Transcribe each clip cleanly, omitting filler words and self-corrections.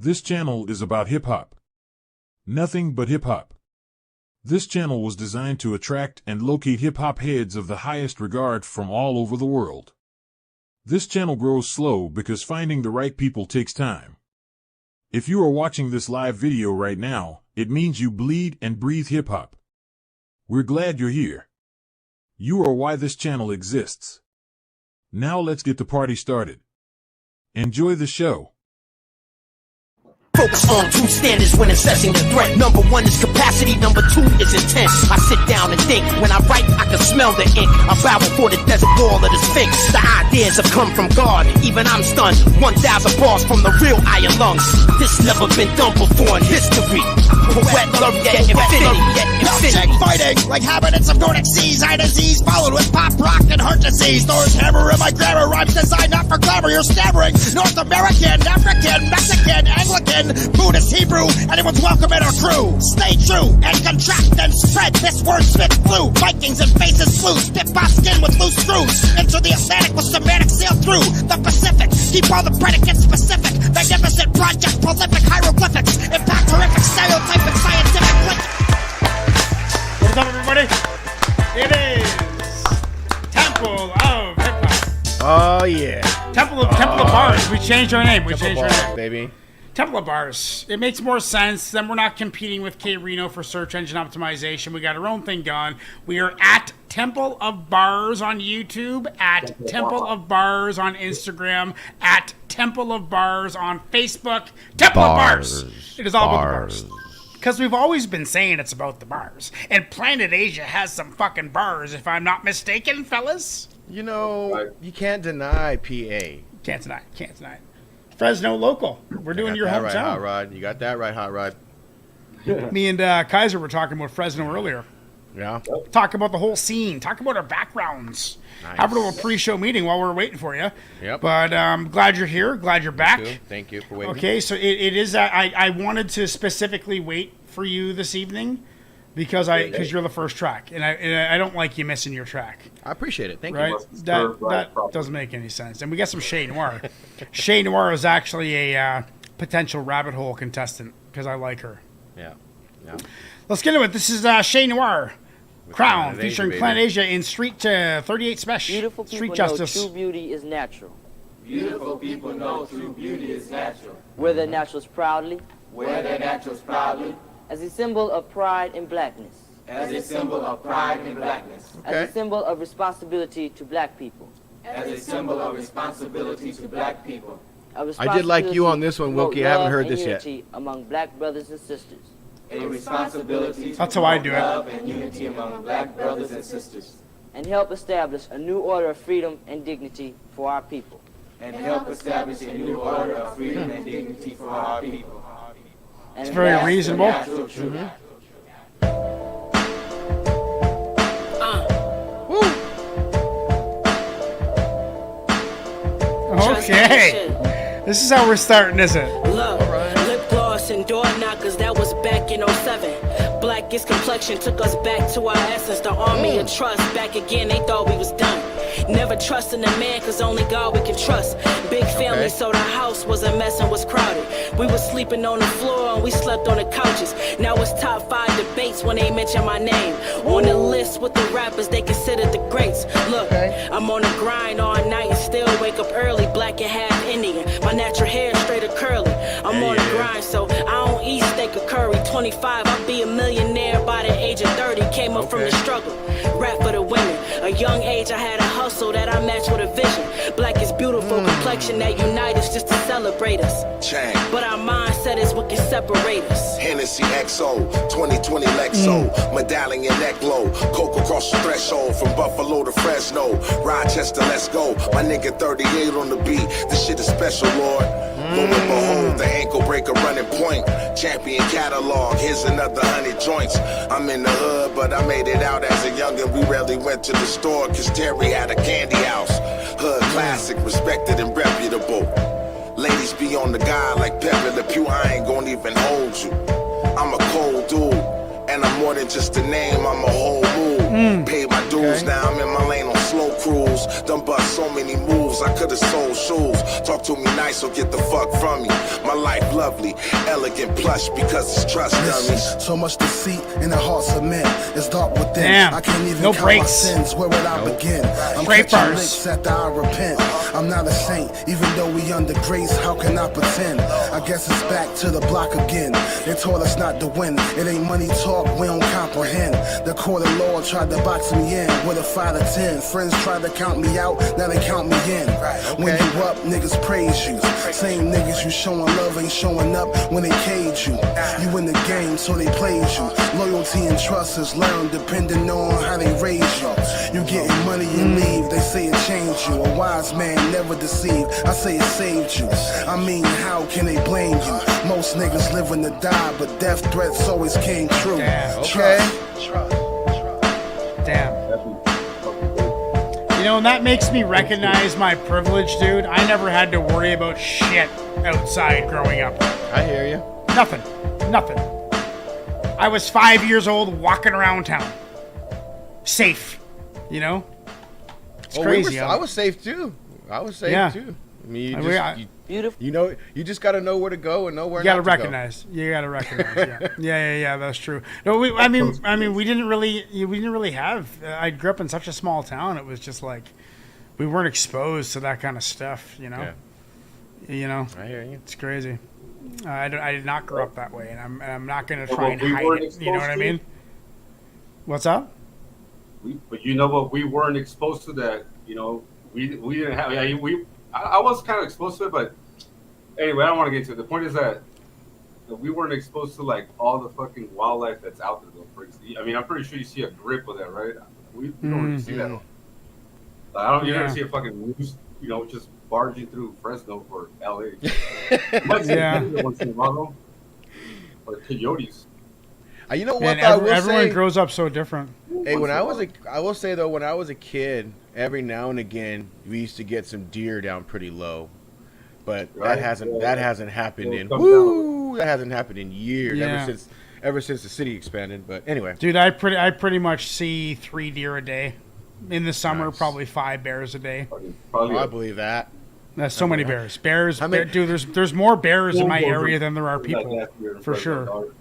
This channel is about hip-hop. Nothing but hip-hop. This channel was designed to attract and locate hip-hop heads of the highest regard from all over the world. This channel grows slow because finding the right people takes time. If you are watching this live video right now, it means you bleed and breathe hip-hop. We're glad you're here. You are why this channel exists. Now let's get the party started. Enjoy the show. Focus on two standards when assessing the threat. Number one is capacity, number two is intent. I sit down and think. When I write, I can smell the ink. I bow before the desert wall of the Sphinx. The ideas have come from God, even I'm stunned. 1,000 bars from the real iron lungs. This never been done before in history. Poet love yet infinity, yet infinity. Fighting like habitants of Nordic seas. Eye disease followed with pop rock and heart disease. Thor's hammer in my grammar rhymes designed not for glamour. You're stammering. North American, African, Mexican, Anglican, Buddhist, Hebrew, anyone's welcome in our crew. Stay true and contract and spread this word spit flu. Vikings and faces flew, stiff by skin with loose screws. Into the Atlantic with semantic sail through the Pacific. Keep all the predicates specific. Magnificent project, prolific hieroglyphics. Impact horrific, stereotypic, scientific link. What's up, everybody? It is Temple of Hip Hop. Oh yeah, Temple of Bars. We changed our name. baby. Temple of Bars. It makes more sense. Then we're not competing with K-Reno for search engine optimization. We got our own thing going. We are at Temple of Bars on YouTube, at Temple of Bars on Instagram, at Temple of Bars on Facebook. Temple of Bars. It is all about the bars. Because we've always been saying it's about the bars. And Planet Asia has some fucking bars, if I'm not mistaken, fellas. You know, you can't deny PA. Can't deny it. Fresno local. We're doing your hometown. Right, Hot Rod. You got that right, Hot Rod. Me and Kaiser were talking about Fresno earlier. Yeah. Talk about the whole scene. Talk about our backgrounds. Nice. Have a little pre-show meeting while we're waiting for you. Yep. But glad you're here. Glad you're back. Thank you for waiting. Okay, so it is. I wanted to specifically wait for you this evening because you're the first track, and I don't like you missing your track. I appreciate it. Thank Right? you. That doesn't make any sense. And we got some Chez Noir. Chez Noir is actually a potential rabbit hole contestant because I like her. Yeah. Let's get into it. This is Chez Noir. With Crown, Planet Asia, featuring baby. Planet Asia in Street 38 Special. Beautiful Street people know Justice. true beauty is natural. Beautiful people know true beauty is natural. Wear their naturals proudly Wear their naturals proudly as a symbol of pride and blackness, as a symbol of pride and blackness, as a symbol of responsibility to black people. as a symbol of responsibility to black people. I did like you on this one, Wilkie. I haven't heard this yet. Among black brothers and sisters. A responsibility to That's how I do it. love and unity among black brothers and sisters. And help establish a new order of freedom and dignity for our people. And help establish a new order of freedom and dignity for our people. And It's very that's the reasonable. Natural truth. Okay. This is how we're starting, isn't it? Look, lip gloss and door knockers, that was back in 07. Blackest complexion took us back to our essence. The army of trust, back again, they thought we was done. Never trusting a man, cause only God we can trust. Big family, so the house was a mess and was crowded. We was sleeping on the floor and we slept on the couches. Now it's top 5 debates when they mention my name. On the list with the rappers they consider the greats. Look, I'm on the grind all night and still wake up early. Black and half Indian, my natural hair straight or curly. I'm on the grind, so I don't eat steak or curry. 25, I'll be a millionaire by the age of 30. Came up from the struggle, rap for the women. A young age I had a hustle that I matched with a vision. Black is beautiful, complexion that unite us just to celebrate us. Chain. But our mindset is what can separate us. Hennessy XO, 2020 Lexo, medallion neck low, coke across the threshold from Buffalo to Fresno, Rochester, let's go. My nigga 38 on the beat, this shit is special, Lord. Lo and behold, the ankle breaker running point, champion catalog, here's another 100 joints. I'm in the hood, but I made it out as a youngin'. We rarely went to the store, cause Terry had a candy house. Hood classic, respected and reputable. Ladies be on the guy like Pepe Le Pew, I ain't gon' even hold you. I'm a cold dude, and I'm more than just a name, I'm a whole mood. Paid my dues, now I'm in my lane on slow cruise. Done bust so many moves, I could've sold shoes. Talk to me nice or get the fuck from me. My life lovely, elegant, plush, because it's trust dummies. So much deceit in the hearts of men. It's dark within. Damn. I can't even No count breaks. my sins. Where would I begin? I'm Straight catching bars. licks after I repent. I'm not a saint, even though we under grace. How can I pretend? I guess it's back to the block again. They told us not to win. It ain't money talk, we don't comprehend. The court of law tried to box me in with a 5 to 10. Friends tried to count me out, now they count me in. When you up, niggas praise you. Same niggas you showing love ain't showing up when they cage you. You in the game, so they played you. Loyalty and trust is learned depending on how they raise you. You getting money and leave, they say it changed you. A wise man never deceived, I say it saved you. I mean, how can they blame you? Most niggas living to die, but death threats always came true. Damn. Trust. Damn. You know, and that makes me recognize my privilege, dude. I never had to worry about shit outside growing up. I hear you. Nothing. I was 5 years old walking around town. Safe. You know? It's crazy. I was safe too. I mean, you just got to know where to go and know where not to go. You gotta recognize. Yeah. That's true. No, I mean, we didn't really have. I grew up in such a small town. It was just like we weren't exposed to that kind of stuff. You know. Yeah. You know. I hear you. It's crazy. I did not grow up that way, and I'm not gonna try and hide it. You know what I mean? What's up? But you know what? We weren't exposed to that. You know, we didn't have. I was kind of exposed to it, but anyway, I don't want to get into it. The point is that we weren't exposed to like all the fucking wildlife that's out there. Though, for instance, I mean, I'm pretty sure you see a grip of that, right? We don't really see that. You're gonna see a fucking moose, you know, just barging through Fresno or LA. Once in a while, or coyotes. You know what? Man, everyone grows up so different. Hey, I will say though, when I was a kid, every now and again we used to get some deer down pretty low, but that hasn't happened in years. Yeah. Ever since the city expanded. But anyway, dude, I pretty much see 3 deer a day. In the summer, probably 5 bears a day. I believe that. That's so many bears. Dude, there's more bears in my area than there are people, for sure.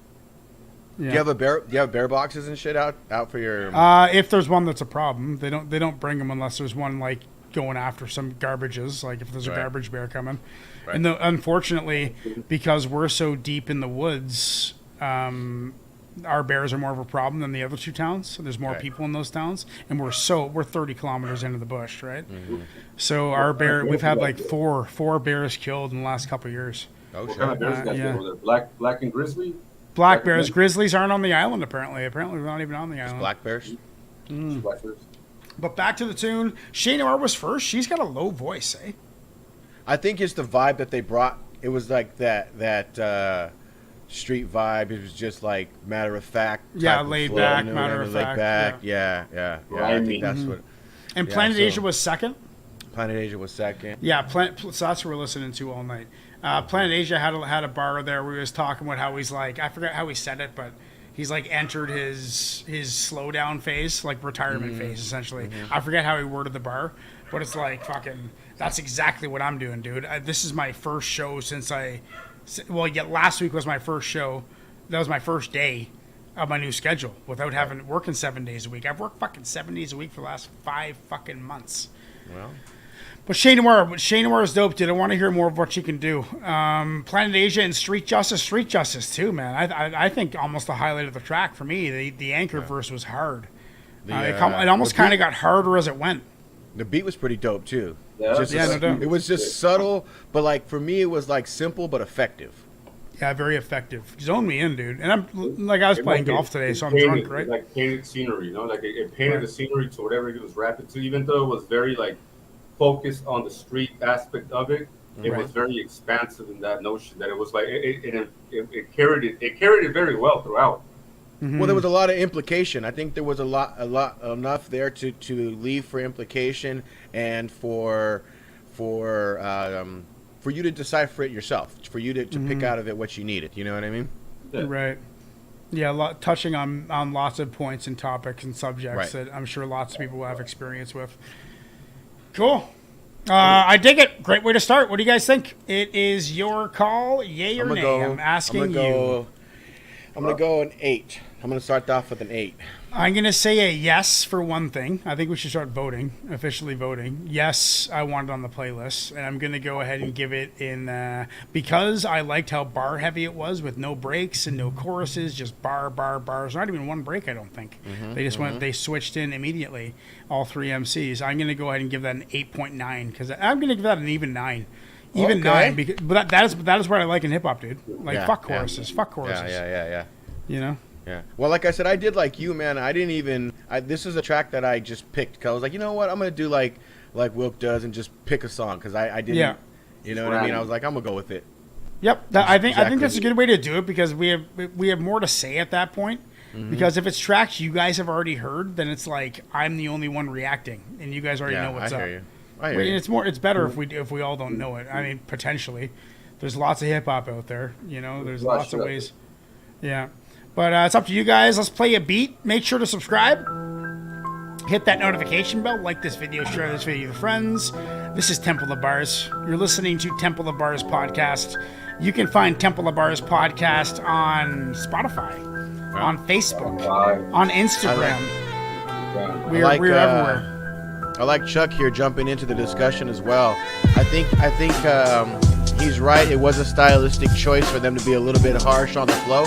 Yeah. Do you have bear boxes and shit out for your? If there's one that's a problem, they don't bring them unless there's one like going after some garbages, like if there's a garbage bear coming. Right. And unfortunately, because we're so deep in the woods, our bears are more of a problem than the other 2 towns. So there's more people in those towns, and we're 30 kilometers into the bush, right? Mm-hmm. So we've had like four bears killed in the last couple of years. Oh, what kind of bears got killed? Black and grizzly? Black bears. Grizzlies aren't on the island, apparently. Apparently, they're not even on the island. Black bears? Black bears. But back to the tune. Shane Noir was first. She's got a low voice, eh? I think it's the vibe that they brought. It was like that street vibe. It was just like matter of fact. Yeah, laid back, matter of fact. Yeah. I think that's what. And Planet Asia was second? Planet Asia was second. Yeah, so that's what we're listening to all night. Planet Asia had a bar there where he was talking about how he's like, I forgot how he said it, but he's like entered his slow down phase, like retirement phase, essentially. Mm-hmm. I forget how he worded the bar, but it's like fucking, that's exactly what I'm doing, dude. This is my first show last week was my first show. That was my first day of my new schedule without working 7 days a week. I've worked fucking 7 days a week for the last 5 fucking months. Well. But Shane Noir is dope, dude. I want to hear more of what she can do. Planet Asia and Street Justice too, man. I think almost the highlight of the track for me. The anchor verse was hard. It almost kind of got harder as it went. The beat was pretty dope too. Yeah, no doubt. It was just subtle, but like for me, it was like simple but effective. Yeah, very effective. Zoned me in, dude. And I was playing golf today, so I'm drunk, right? Like painted scenery, you know, like it painted the scenery to whatever he was rapping to, even though it was very like focused on the street aspect of it. It was very expansive in that notion that it was like it carried it very well throughout. Mm-hmm. Well, there was a lot of implication. I think there was a lot enough there to leave for implication and for you to decipher it yourself, for you to pick out of it what you needed. You know what I mean? Yeah. Right. Yeah, touching on lots of points and topics and subjects that I'm sure lots of people will have experience with. Cool. I dig it. Great way to start. What do you guys think? It is your call, yay or nay. I'm asking you. I'm going to go an 8. I'm going to start off with an 8. I'm going to say a yes for one thing. I think we should start voting, officially voting. Yes, I want it on the playlist. And I'm going to go ahead and give it in, because I liked how bar heavy it was with no breaks and no choruses, just bar. There's not even one break, I don't think. They just they switched in immediately, all 3 MCs. I'm going to go ahead and give that an 8.9 because I'm going to give that an even 9. Even 9, because, but that is what I like in hip hop, dude. Like, fuck choruses. Fuck choruses. Yeah. You know? Yeah. Well, like I said, I did like you, man. I didn't even. this is a track that I just picked. Cause I was like, you know what? I'm gonna do like Wilk does and just pick a song. Cause I didn't. Yeah. You know what I mean? I was like, I'm gonna go with it. Yep. I think that's a good way to do it because we have more to say at that point. Because if it's tracks you guys have already heard, then it's like I'm the only one reacting, and you guys already know what's up. I hear you. It's better if we all don't know it. I mean, potentially, there's lots of hip hop out there. You know, there's lots of ways. Yeah. But it's up to you guys. Let's play a beat. Make sure to subscribe. Hit that notification bell. Like this video. Share this video with friends. This is Temple of Bars. You're listening to Temple of Bars podcast. You can find Temple of Bars podcast on Spotify, on Facebook, on Instagram. We're everywhere. I like Chuck here jumping into the discussion as well. I think he's right. It was a stylistic choice for them to be a little bit harsh on the flow.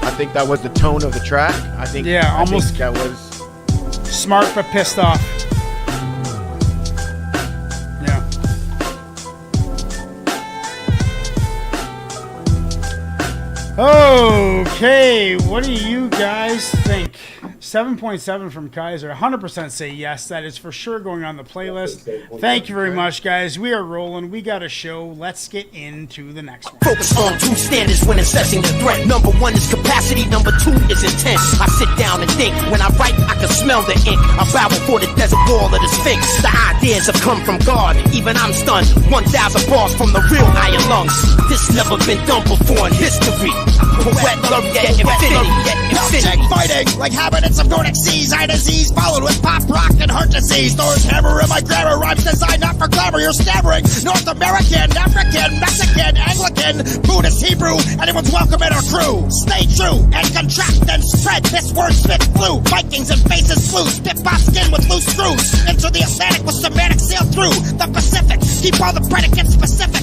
I think that was the tone of the track. I think that was smart but pissed off. Yeah. Okay, what do you guys think? 7.7 from Kaiser. 100% say yes. That is for sure going on the playlist. Thank you very much, guys. We are rolling. We got a show. Let's get into the next one. Focus on 2 standards when assessing the threat. Number 1 is capacity. Number 2 is intent. I sit down and think. When I write, I can smell the ink. I bow before the desert wall of the Sphinx. The ideas have come from God. Even I'm stunned. 1,000 bars from the real iron lungs. This never been done before in history. Poet laureate infinity. Fighting like habitants of Nordic seas, eye disease, followed with pop rock and heart disease. Thor's hammer in my grammar, rhymes designed not for glamour. You're stammering. North American, African, Mexican, Anglican, Buddhist, Hebrew. Anyone's welcome in our crew. Stay true and contract and spread. This word spit flu. Vikings and faces flew. Spit pop skin with loose screws. Enter the Atlantic with semantic sail through the Pacific. Keep all the predicates specific.